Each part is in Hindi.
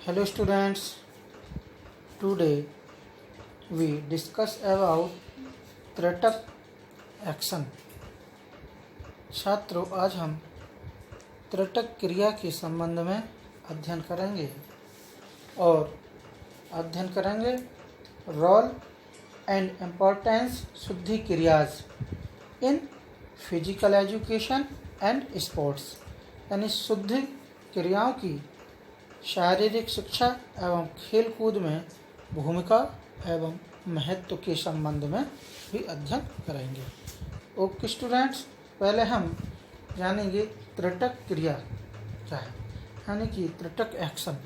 Hello students, today we discuss about trataka action. छात्रों, आज हम त्रेटक क्रिया के संबंध में अध्ययन करेंगे और अध्ययन करेंगे role and importance shuddhi kriyas in physical education and sports, यानी शुद्धि क्रियाओं की शारीरिक शिक्षा एवं खेल कूद में भूमिका एवं महत्व के संबंध में भी अध्ययन करेंगे। ओके स्टूडेंट्स, पहले हम जानेंगे त्रेटक क्रिया क्या है, यानी कि त्रेटक एक्शन।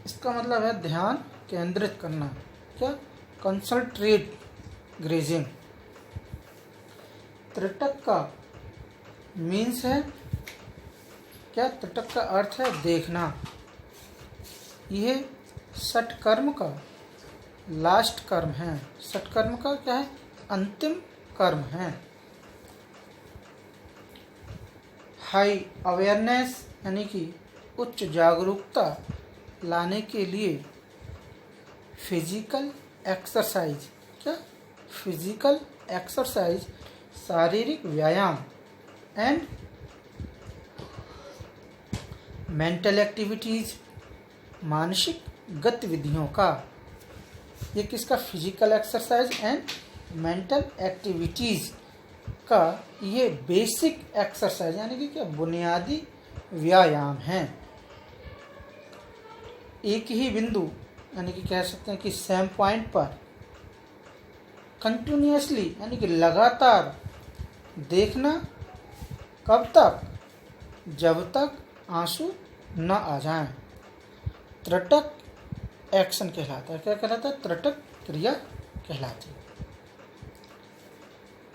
इसका मतलब है ध्यान केंद्रित करना, क्या कंसंट्रेट ग्रेजिंग। त्रेटक का मीन्स है क्या, त्रेटक का अर्थ है देखना। यह षटकर्म का लास्ट कर्म है। षटकर्म का क्या है, अंतिम कर्म है। हाई अवेयरनेस यानी कि उच्च जागरूकता लाने के लिए फिजिकल एक्सरसाइज, क्या फिजिकल एक्सरसाइज शारीरिक व्यायाम एंड मेंटल एक्टिविटीज मानसिक गतिविधियों का, ये किसका, physical exercise and mental activities का ये बेसिक एक्सरसाइज यानी कि क्या बुनियादी व्यायाम है। एक ही बिंदु यानी कि कह सकते हैं कि सेम पॉइंट पर कंटिन्यूअसली यानी कि लगातार देखना, कब तक, जब तक आंसू न आ जाएं, त्रेटक एक्शन कहलाता है। क्या कहलाता है, त्रेटक क्रिया कहलाती है।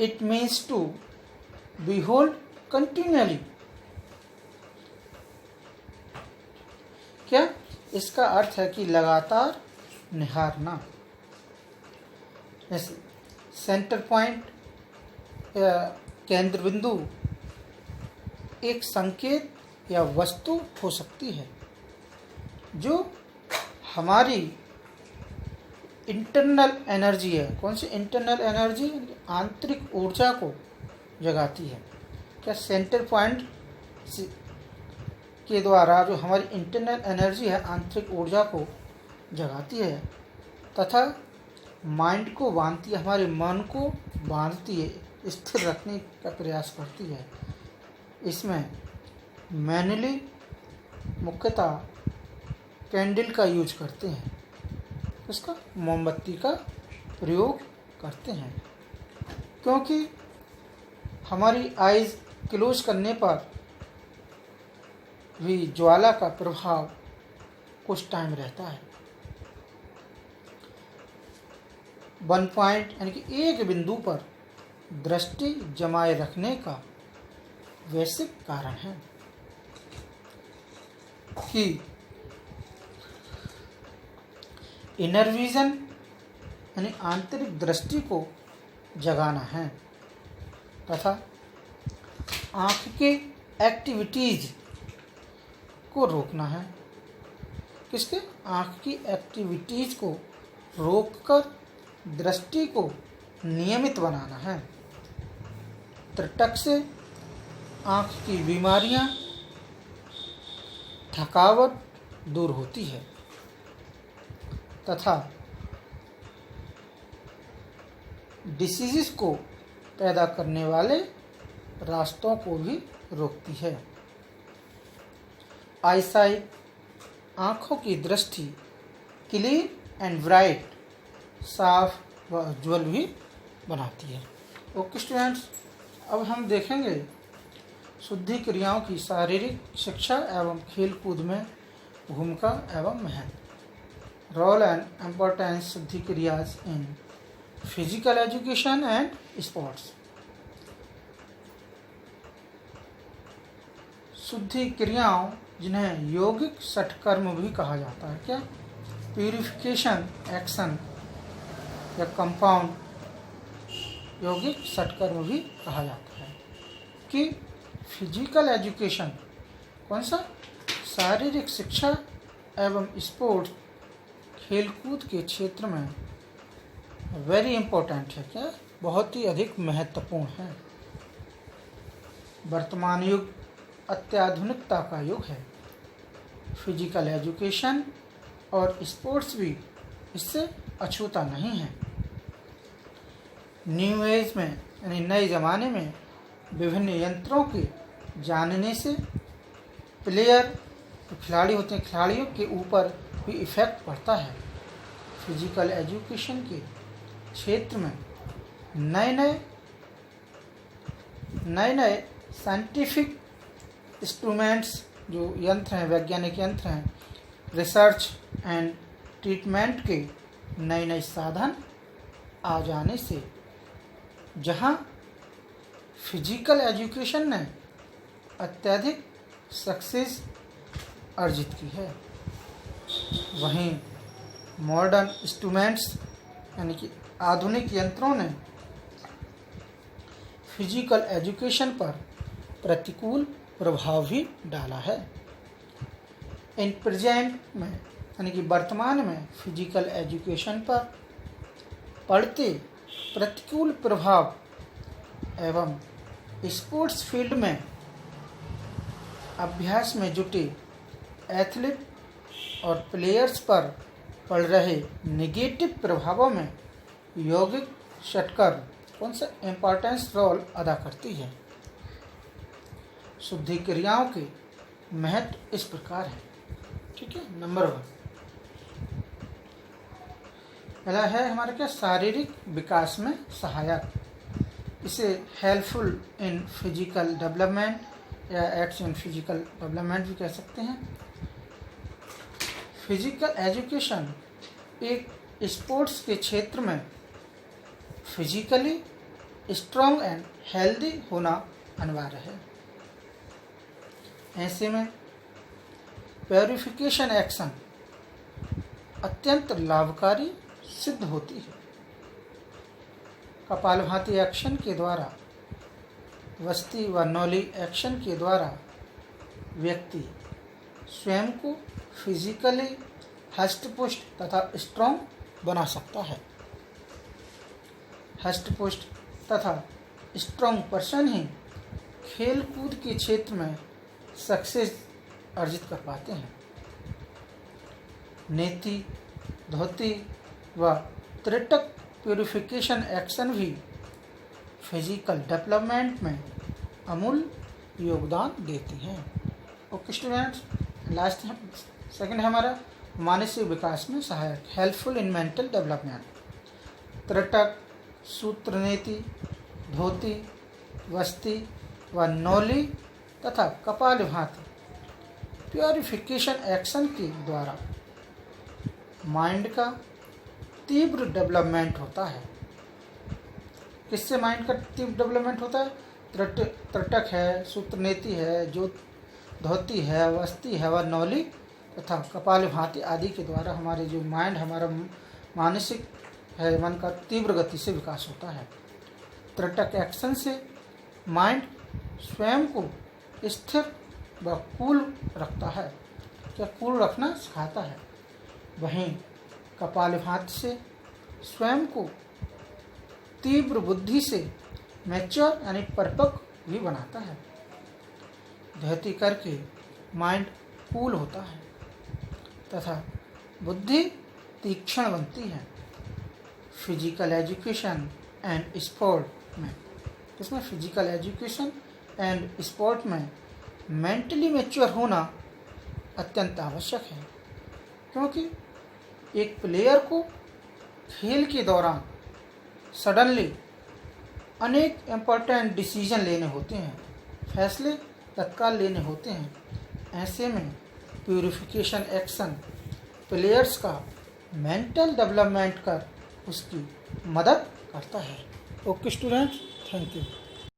It means to behold continuously, क्या इसका अर्थ है कि लगातार निहारना। जैसे सेंटर पॉइंट या केंद्र बिंदु एक संकेत या वस्तु हो सकती है जो हमारी इंटरनल एनर्जी है। कौन सी इंटरनल एनर्जी, आंतरिक ऊर्जा को जगाती है। क्या सेंटर पॉइंट के द्वारा जो हमारी इंटरनल एनर्जी है, आंतरिक ऊर्जा को जगाती है तथा माइंड को बांधती है, हमारे मन को बांधती है, स्थिर रखने का प्रयास करती है। इसमें मैनुअली मुख्यतः कैंडल का यूज करते हैं, उसका मोमबत्ती का प्रयोग करते हैं, क्योंकि हमारी आइज क्लोज करने पर भी ज्वाला का प्रभाव कुछ टाइम रहता है। वन पॉइंट यानी कि एक बिंदु पर दृष्टि जमाए रखने का वैश्विक कारण है कि इनर विजन यानी आंतरिक दृष्टि को जगाना है तथा आँख के एक्टिविटीज को रोकना है। किसके, आँख की एक्टिविटीज को रोककर दृष्टि को नियमित बनाना है। त्रेटक से आँख की बीमारियां, थकावट दूर होती है तथा डिसीजेस को पैदा करने वाले रास्तों को भी रोकती है। आईसाइट, आँखों की दृष्टि क्लीन एंड ब्राइट, साफ व उज्ज्वल भी बनाती है। ओके स्टूडेंट्स, अब हम देखेंगे शुद्धि क्रियाओं की शारीरिक शिक्षा एवं खेल कूद में भूमिका एवं महत्व। Role and importance shuddhi kriyas in physical education and sports. शुद्धि क्रियाओं जिन्हें यौगिक षटकर्म भी कहा जाता है, क्या प्यूरिफिकेशन एक्शन या कंपाउंड यौगिक षटकर्म भी कहा जाता है, कि फिजिकल एजुकेशन कौन सा, शारीरिक शिक्षा एवं स्पोर्ट्स खेलकूद के क्षेत्र में वेरी इम्पोर्टेंट है। क्या? बहुत ही अधिक महत्वपूर्ण है। वर्तमान युग अत्याधुनिकता का युग है। फिजिकल एजुकेशन और स्पोर्ट्स भी इससे अछूता नहीं है। न्यू एज में यानी नए ज़माने में विभिन्न यंत्रों के जानने से प्लेयर जो खिलाड़ी होते हैं, खिलाड़ियों के ऊपर भी इफ़ेक्ट पड़ता है। फिजिकल एजुकेशन के क्षेत्र में नए नए साइंटिफिक इंस्ट्रूमेंट्स जो यंत्र हैं, वैज्ञानिक यंत्र हैं, रिसर्च एंड ट्रीटमेंट के नए साधन आ जाने से जहां फिजिकल एजुकेशन ने अत्यधिक सक्सेस अर्जित की है, वहीं मॉडर्न इंस्ट्रूमेंट्स यानी कि आधुनिक यंत्रों ने फिजिकल एजुकेशन पर प्रतिकूल प्रभाव भी डाला है। इन प्रेजेंट में यानी कि वर्तमान में फिजिकल एजुकेशन पर पड़ते प्रतिकूल प्रभाव एवं स्पोर्ट्स फील्ड में अभ्यास में जुटे एथलीट और प्लेयर्स पर पड़ रहे नेगेटिव प्रभावों में यौगिक षटकर कौन सा इम्पोर्टेंस रोल अदा करती है। शुद्धि क्रियाओं के महत्व इस प्रकार है। ठीक है, नंबर 1 पहला है हमारे क्या, शारीरिक विकास में सहायक। इसे हेल्पफुल इन फिजिकल डेवलपमेंट या एक्ट्स इन फिजिकल डेवलपमेंट भी कह सकते हैं। फिजिकल एजुकेशन एक स्पोर्ट्स के क्षेत्र में फिजिकली स्ट्रॉन्ग एंड हेल्दी होना अनिवार्य है। ऐसे में प्योरिफिकेशन एक्शन अत्यंत लाभकारी सिद्ध होती है। कपालभाति एक्शन के द्वारा, वस्ती व नौली एक्शन के द्वारा व्यक्ति स्वयं को फिजिकली हष्टपुष्ट तथा स्ट्रॉन्ग बना सकता है। हष्टपुष्ट तथा स्ट्रॉन्ग पर्सन ही खेल कूद के क्षेत्र में सक्सेस अर्जित कर पाते हैं। नेति, धोती व त्रिटक प्यूरिफिकेशन एक्शन भी फिजिकल डेवलपमेंट में अमूल्य योगदान देती हैं। ओके स्टूडेंट्स, लास्ट सेकंड है हमारा मानसिक विकास में सहायक, हेल्पफुल इन मेंटल डेवलपमेंट। त्रिटक, सूत्र नेति, धोती, वस्ती व नौली तथा कपालभाति प्योरिफिकेशन एक्शन के द्वारा माइंड का तीव्र डेवलपमेंट होता है। किससे माइंड का तीव्र डेवलपमेंट होता है? त्रिटक है, सूत्रनेति है, जो धोती है, वस्ती है व नौली तथा कपालभाति आदि के द्वारा हमारे जो माइंड, हमारा मानसिक है, मन का तीव्र गति से विकास होता है। त्रिटक एक्शन से माइंड स्वयं को स्थिर व कूल रखता है, क्या कूल रखना सिखाता है। वहीं कपालभाति से स्वयं को तीव्र बुद्धि से मैच्योर यानी परिपक्व भी बनाता है। धोती करके माइंड कूल होता है तथा बुद्धि तीक्ष्ण बनती है। फिजिकल एजुकेशन एंड स्पोर्ट में, इसमें फिजिकल एजुकेशन एंड स्पोर्ट में मेंटली मैच्योर होना अत्यंत आवश्यक है, क्योंकि एक प्लेयर को खेल के दौरान सडनली अनेक इम्पोर्टेंट डिसीजन लेने होते हैं, फैसले तत्काल लेने होते हैं। ऐसे में प्यूरिफिकेशन एक्शन प्लेयर्स का मेंटल डेवलपमेंट कर उसकी मदद करता है। Okay students, thank you.